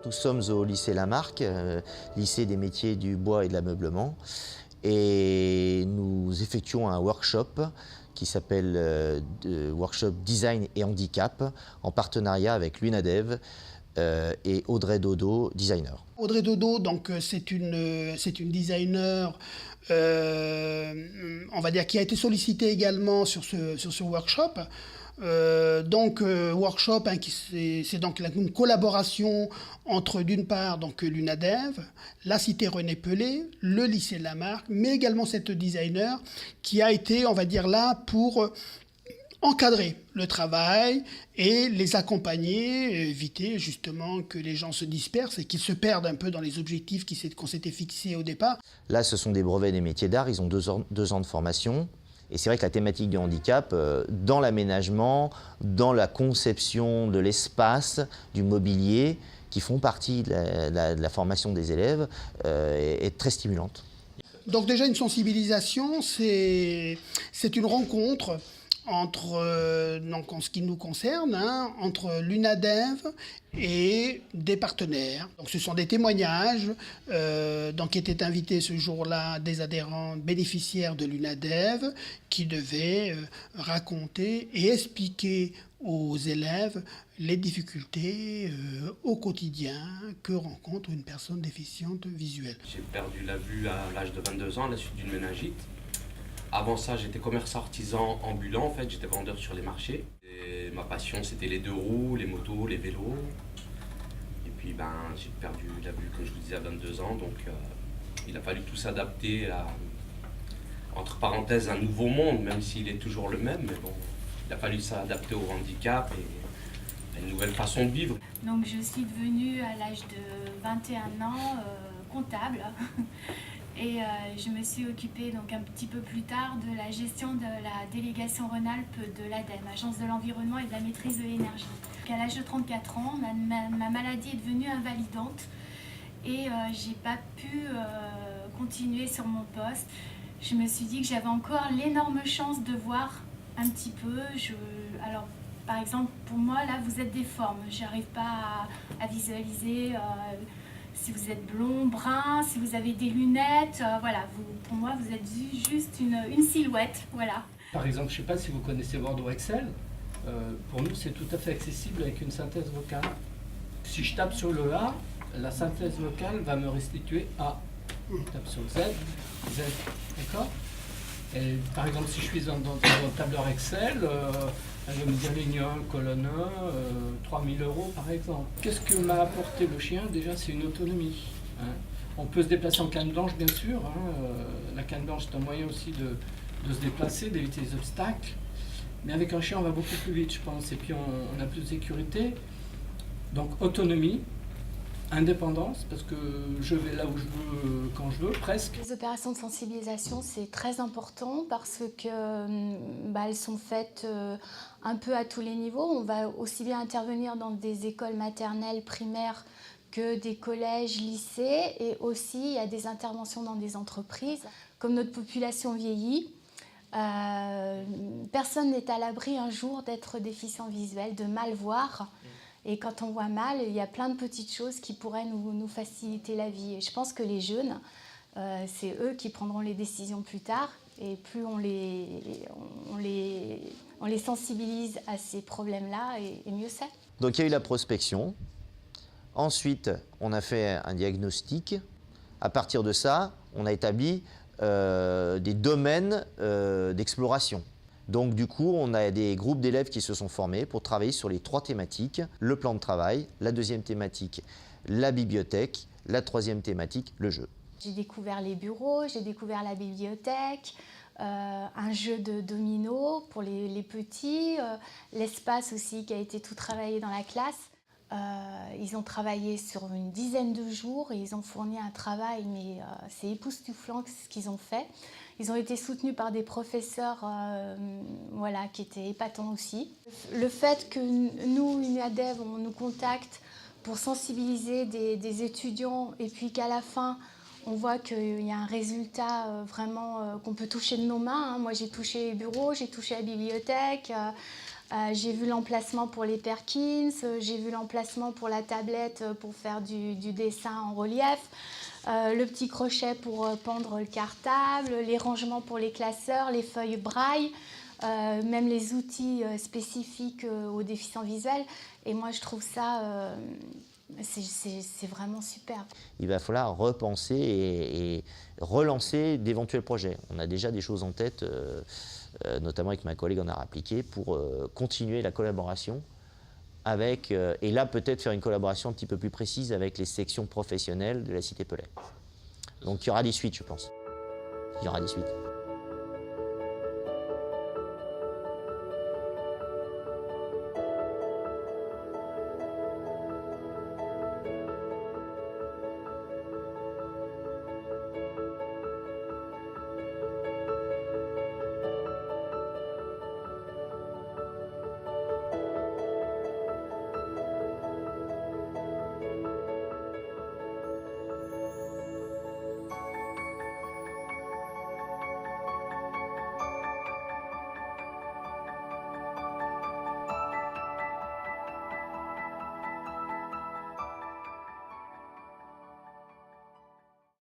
Nous sommes au lycée Lamarck, lycée des métiers du bois et de l'ameublement, et nous effectuons un workshop qui s'appelle Workshop Design et Handicap, en partenariat avec l'UNADEV et Audrey Dodo, designer. Audrey Dodo, donc c'est une designer, on va dire, qui a été sollicitée également sur ce workshop. Workshop, hein, c'est donc une collaboration entre d'une part donc l'UNADEV, la cité René Pelé, le lycée Lamarck, mais également cette designer qui a été, on va dire, là pour encadrer le travail et les accompagner, éviter justement que les gens se dispersent et qu'ils se perdent un peu dans les objectifs qu'on s'était fixés au départ. Là, ce sont des brevets des métiers d'art, ils ont 2 ans de formation. Et c'est vrai que la thématique du handicap, dans l'aménagement, dans la conception de l'espace, du mobilier, qui font partie de la formation des élèves, est très stimulante. Donc déjà une sensibilisation, c'est une rencontre entre, donc en ce qui nous concerne, hein, entre l'UNADEV et des partenaires. Donc ce sont des témoignages, donc étaient invités ce jour-là des adhérents bénéficiaires de l'UNADEV qui devaient raconter et expliquer aux élèves les difficultés au quotidien que rencontre une personne déficiente visuelle. J'ai perdu la vue à l'âge de 22 ans à la suite d'une méningite. Avant ça, j'étais commerçant artisan ambulant, en fait, j'étais vendeur sur les marchés. Et ma passion, c'était les 2 roues, les motos, les vélos. Et puis, j'ai perdu la vue, comme je vous disais, à 22 ans. Donc, il a fallu tout s'adapter à, entre parenthèses, un nouveau monde, même s'il est toujours le même. Mais bon, il a fallu s'adapter au handicap et à une nouvelle façon de vivre. Donc, je suis devenue, à l'âge de 21 ans, comptable. Et je me suis occupée donc un petit peu plus tard de la gestion de la délégation Rhône-Alpes de l'ADEME, Agence de l'environnement et de la maîtrise de l'énergie. À l'âge de 34 ans, ma maladie est devenue invalidante et j'ai pas pu continuer sur mon poste. Je me suis dit que j'avais encore l'énorme chance de voir un petit peu. Alors, par exemple, pour moi, là, vous êtes déforme. J'arrive pas à visualiser. Si vous êtes blond, brun, si vous avez des lunettes, voilà, pour moi, vous êtes juste une silhouette, voilà. Par exemple, je ne sais pas si vous connaissez Word ou Excel, pour nous, c'est tout à fait accessible avec une synthèse vocale. Si je tape sur le A, la synthèse vocale va me restituer A. Je tape sur Z, Z, d'accord? Et par exemple, si je suis dans un tableur Excel, elle va me dire ligne 1, colonne 1, 3000 € par exemple. Qu'est-ce que m'a apporté le chien? Déjà, c'est une autonomie. Hein. On peut se déplacer en canne blanche, bien sûr. Hein. La canne blanche, c'est un moyen aussi de se déplacer, d'éviter les obstacles. Mais avec un chien, on va beaucoup plus vite, je pense. Et puis, on a plus de sécurité. Donc, autonomie. Indépendance, parce que je vais là où je veux, quand je veux, presque. Les opérations de sensibilisation, c'est très important parce que elles sont faites un peu à tous les niveaux. On va aussi bien intervenir dans des écoles maternelles, primaires, que des collèges, lycées. Et aussi, il y a des interventions dans des entreprises. Comme notre population vieillit, personne n'est à l'abri un jour d'être déficient visuel, de mal voir. Et quand on voit mal, il y a plein de petites choses qui pourraient nous faciliter la vie. Et je pense que les jeunes, c'est eux qui prendront les décisions plus tard. Et plus on les sensibilise à ces problèmes-là, et mieux c'est. Donc il y a eu la prospection. Ensuite, on a fait un diagnostic. À partir de ça, on a établi des domaines d'exploration. Donc du coup, on a des groupes d'élèves qui se sont formés pour travailler sur les 3 thématiques, le plan de travail, la 2e thématique, la bibliothèque, la 3e thématique, le jeu. J'ai découvert les bureaux, j'ai découvert la bibliothèque, un jeu de domino pour les petits, l'espace aussi qui a été tout travaillé dans la classe. Ils ont travaillé sur une dizaine de jours et ils ont fourni un travail, mais c'est époustouflant ce qu'ils ont fait. Ils ont été soutenus par des professeurs qui étaient épatants aussi. Le fait que nous, UNADEV, on nous contacte pour sensibiliser des étudiants et puis qu'à la fin, On voit qu'il y a un résultat vraiment qu'on peut toucher de nos mains, hein. Moi, j'ai touché les bureaux, j'ai touché la bibliothèque, j'ai vu l'emplacement pour les Perkins, j'ai vu l'emplacement pour la tablette pour faire du dessin en relief, le petit crochet pour pendre le cartable, les rangements pour les classeurs, les feuilles braille, même les outils spécifiques aux déficients visuels. Et moi, je trouve ça... c'est vraiment super. Il va falloir repenser et relancer d'éventuels projets. On a déjà des choses en tête, notamment avec ma collègue en art appliqué, pour continuer la collaboration avec, et là peut-être faire une collaboration un petit peu plus précise avec les sections professionnelles de la Cité Pellet. Donc il y aura des suites, je pense. Il y aura des suites.